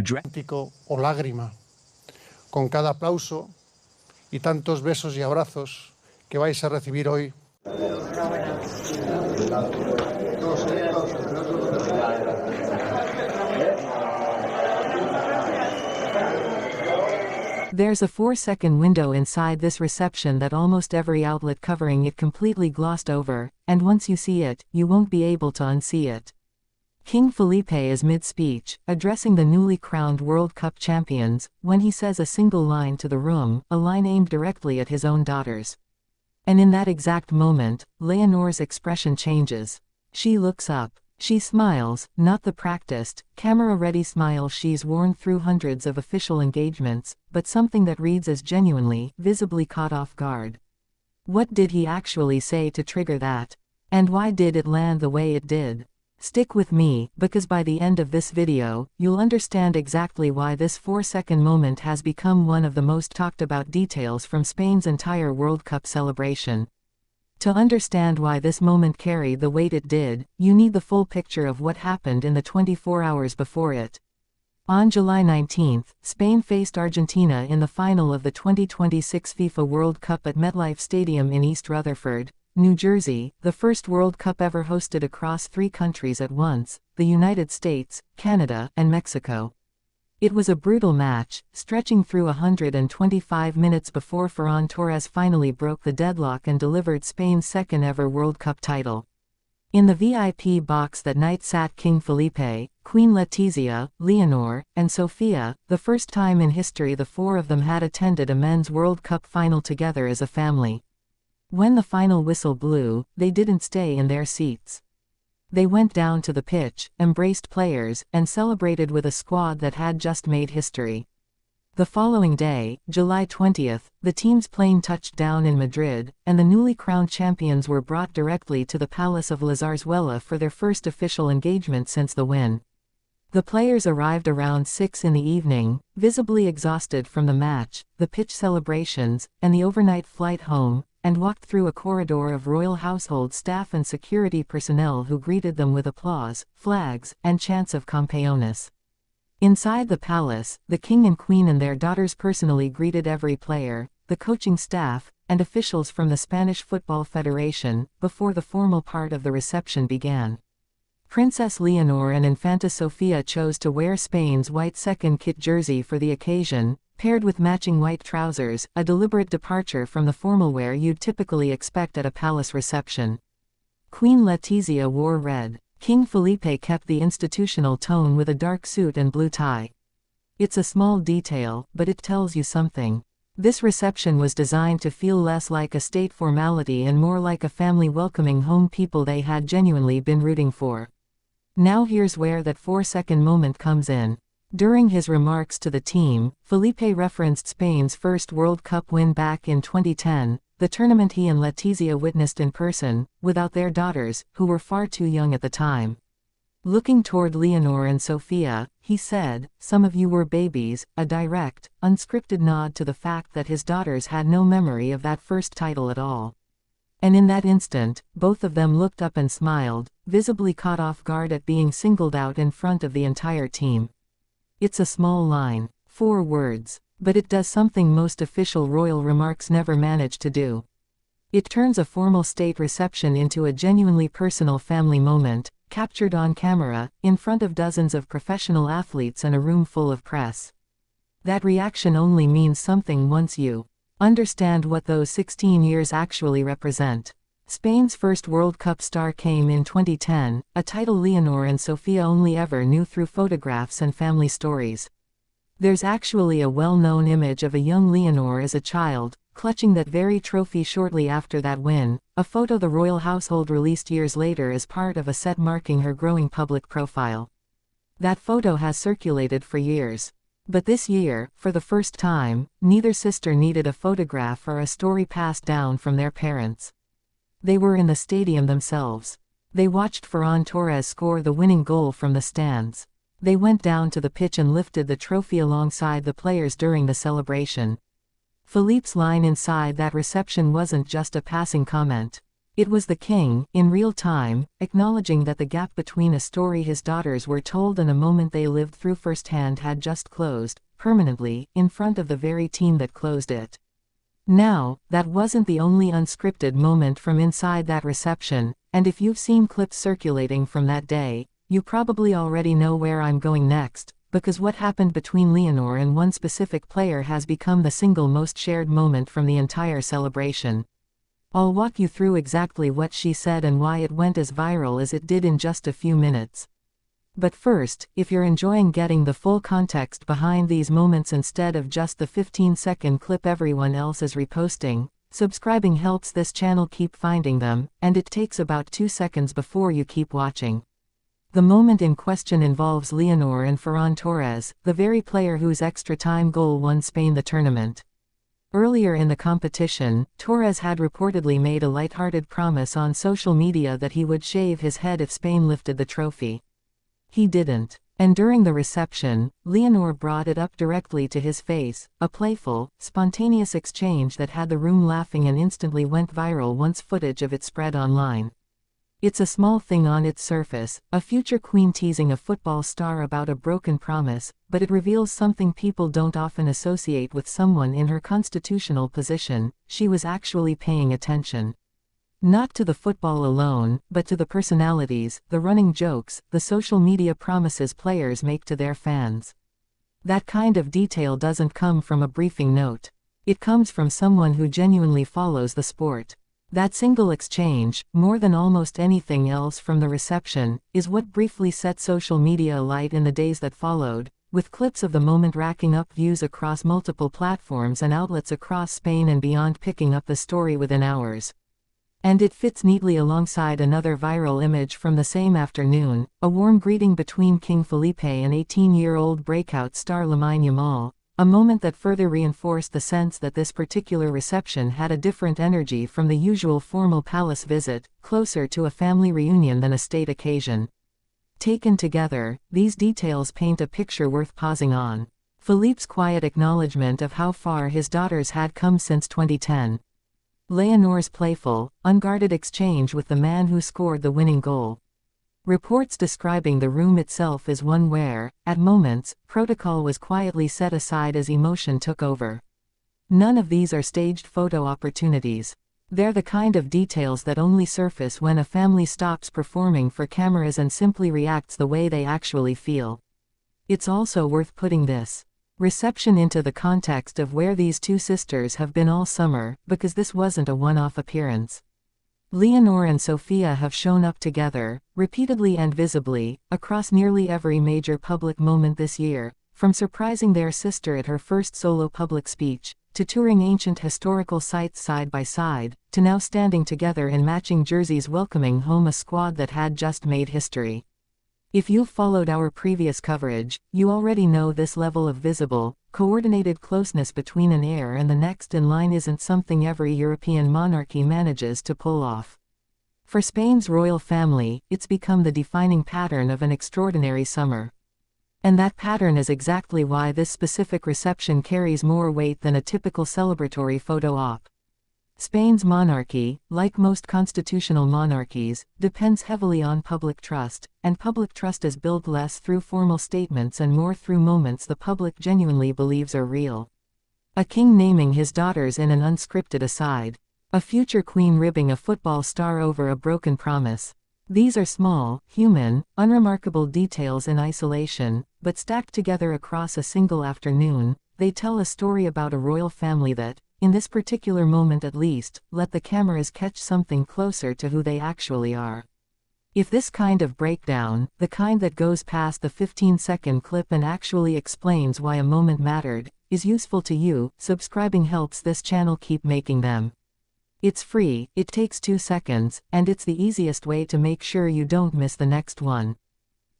cántico o lágrima, con cada aplauso y tantos besos y abrazos que vais a recibir hoy. There's a 4-second window inside this reception that almost every outlet covering it completely glossed over, and once you see it, you won't be able to unsee it. King Felipe is mid-speech, addressing the newly crowned World Cup champions, when he says a single line to the room, a line aimed directly at his own daughters. And in that exact moment, Leonor's expression changes. She looks up. She smiles, not the practiced, camera-ready smile she's worn through hundreds of official engagements, but something that reads as genuinely, visibly caught off guard. What did he actually say to trigger that? And why did it land the way it did? Stick with me, because by the end of this video, you'll understand exactly why this 4-second moment has become one of the most talked about details from Spain's entire World Cup celebration. To understand why this moment carried the weight it did, you need the full picture of what happened in the 24 hours before it. On July 19, Spain faced Argentina in the final of the 2026 FIFA World Cup at MetLife Stadium in East Rutherford, New Jersey, the first World Cup ever hosted across 3 countries at once, the United States, Canada, and Mexico. It was a brutal match, stretching through 125 minutes before Ferran Torres finally broke the deadlock and delivered Spain's second-ever World Cup title. In the VIP box that night sat King Felipe, Queen Letizia, Leonor, and Sofia, the first time in history the 4 of them had attended a men's World Cup final together as a family. When the final whistle blew, they didn't stay in their seats. They went down to the pitch, embraced players, and celebrated with a squad that had just made history. The following day, July 20, the team's plane touched down in Madrid, and the newly crowned champions were brought directly to the Palace of La Zarzuela for their first official engagement since the win. The players arrived around 6 in the evening, visibly exhausted from the match, the pitch celebrations, and the overnight flight home, and walked through a corridor of royal household staff and security personnel who greeted them with applause, flags, and chants of Campeones. Inside the palace, the king and queen and their daughters personally greeted every player, the coaching staff, and officials from the Spanish Football Federation, before the formal part of the reception began. Princess Leonor and Infanta Sofia chose to wear Spain's white second kit jersey for the occasion, paired with matching white trousers, a deliberate departure from the formal wear you'd typically expect at a palace reception. Queen Letizia wore red. King Felipe kept the institutional tone with a dark suit and blue tie. It's a small detail, but it tells you something. This reception was designed to feel less like a state formality and more like a family welcoming home people they had genuinely been rooting for. Now here's where that 4-second moment comes in. During his remarks to the team, Felipe referenced Spain's first World Cup win back in 2010, the tournament he and Letizia witnessed in person, without their daughters, who were far too young at the time. Looking toward Leonor and Sofia, he said, "Some of you were babies," a direct, unscripted nod to the fact that his daughters had no memory of that first title at all. And in that instant, both of them looked up and smiled, visibly caught off guard at being singled out in front of the entire team. It's a small line, 4 words, but it does something most official royal remarks never manage to do. It turns a formal state reception into a genuinely personal family moment, captured on camera, in front of dozens of professional athletes and a room full of press. That reaction only means something once you understand what those 16 years actually represent. Spain's first World Cup star came in 2010, a title Leonor and Sofia only ever knew through photographs and family stories. There's actually a well-known image of a young Leonor as a child, clutching that very trophy shortly after that win, a photo the royal household released years later as part of a set marking her growing public profile. That photo has circulated for years. But this year, for the first time, neither sister needed a photograph or a story passed down from their parents. They were in the stadium themselves. They watched Ferran Torres score the winning goal from the stands. They went down to the pitch and lifted the trophy alongside the players during the celebration. Felipe's line inside that reception wasn't just a passing comment. It was the king, in real time, acknowledging that the gap between a story his daughters were told and a moment they lived through firsthand had just closed, permanently, in front of the very team that closed it. Now, that wasn't the only unscripted moment from inside that reception, and if you've seen clips circulating from that day, you probably already know where I'm going next, because what happened between Leonor and one specific player has become the single most shared moment from the entire celebration. I'll walk you through exactly what she said and why it went as viral as it did in just a few minutes. But first, if you're enjoying getting the full context behind these moments instead of just the 15-second clip everyone else is reposting, subscribing helps this channel keep finding them, and it takes about 2 seconds before you keep watching. The moment in question involves Leonor and Ferran Torres, the very player whose extra-time goal won Spain the tournament. Earlier in the competition, Torres had reportedly made a lighthearted promise on social media that he would shave his head if Spain lifted the trophy. He didn't. And during the reception, Leonor brought it up directly to his face, a playful, spontaneous exchange that had the room laughing and instantly went viral once footage of it spread online. It's a small thing on its surface, a future queen teasing a football star about a broken promise, but it reveals something people don't often associate with someone in her constitutional position: she was actually paying attention. Not to the football alone, but to the personalities, the running jokes, the social media promises players make to their fans. That kind of detail doesn't come from a briefing note. It comes from someone who genuinely follows the sport. That single exchange, more than almost anything else from the reception, is what briefly set social media alight in the days that followed, with clips of the moment racking up views across multiple platforms and outlets across Spain and beyond picking up the story within hours. And it fits neatly alongside another viral image from the same afternoon, a warm greeting between King Felipe and 18-year-old breakout star Lamine Yamal, a moment that further reinforced the sense that this particular reception had a different energy from the usual formal palace visit, closer to a family reunion than a state occasion. Taken together, these details paint a picture worth pausing on. Philippe's quiet acknowledgement of how far his daughters had come since 2010. Leonor's playful, unguarded exchange with the man who scored the winning goal. Reports describing the room itself as one where, at moments, protocol was quietly set aside as emotion took over. None of these are staged photo opportunities. They're the kind of details that only surface when a family stops performing for cameras and simply reacts the way they actually feel. It's also worth putting this reception into the context of where these two sisters have been all summer, because this wasn't a one-off appearance. Leonor and Sofia have shown up together, repeatedly and visibly, across nearly every major public moment this year, from surprising their sister at her first solo public speech, to touring ancient historical sites side by side, to now standing together in matching jerseys welcoming home a squad that had just made history. If you've followed our previous coverage, you already know this level of visible, coordinated closeness between an heir and the next in line isn't something every European monarchy manages to pull off. For Spain's royal family, it's become the defining pattern of an extraordinary summer. And that pattern is exactly why this specific reception carries more weight than a typical celebratory photo op. Spain's monarchy, like most constitutional monarchies, depends heavily on public trust, and public trust is built less through formal statements and more through moments the public genuinely believes are real. A king naming his daughters in an unscripted aside. A future queen ribbing a football star over a broken promise. These are small, human, unremarkable details in isolation, but stacked together across a single afternoon, they tell a story about a royal family that, in this particular moment at least, let the cameras catch something closer to who they actually are. If this kind of breakdown, the kind that goes past the 15-second clip and actually explains why a moment mattered, is useful to you, subscribing helps this channel keep making them. It's free, it takes 2 seconds, and it's the easiest way to make sure you don't miss the next one.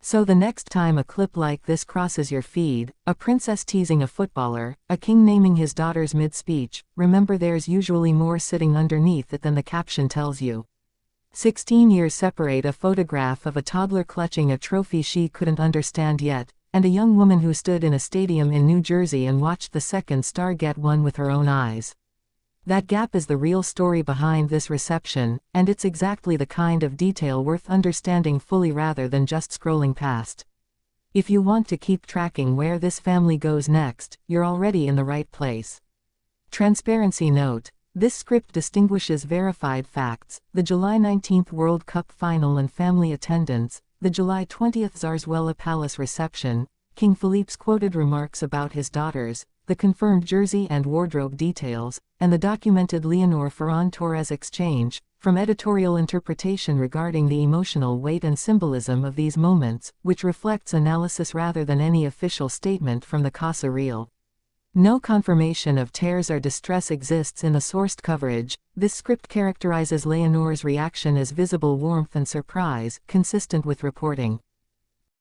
So the next time a clip like this crosses your feed, a princess teasing a footballer, a king naming his daughters mid-speech, remember there's usually more sitting underneath it than the caption tells you. 16 years separate a photograph of a toddler clutching a trophy she couldn't understand yet, and a young woman who stood in a stadium in New Jersey and watched the second star get one with her own eyes. That gap is the real story behind this reception, and it's exactly the kind of detail worth understanding fully rather than just scrolling past. If you want to keep tracking where this family goes next, you're already in the right place. Transparency note: this script distinguishes verified facts, the July 19th World Cup final and family attendance, the July 20th Zarzuela Palace reception, King Philippe's quoted remarks about his daughters, the confirmed jersey and wardrobe details, and the documented Leonor Ferran Torres exchange, from editorial interpretation regarding the emotional weight and symbolism of these moments, which reflects analysis rather than any official statement from the Casa Real. No confirmation of tears or distress exists in the sourced coverage. This script characterizes Leonor's reaction as visible warmth and surprise, consistent with reporting.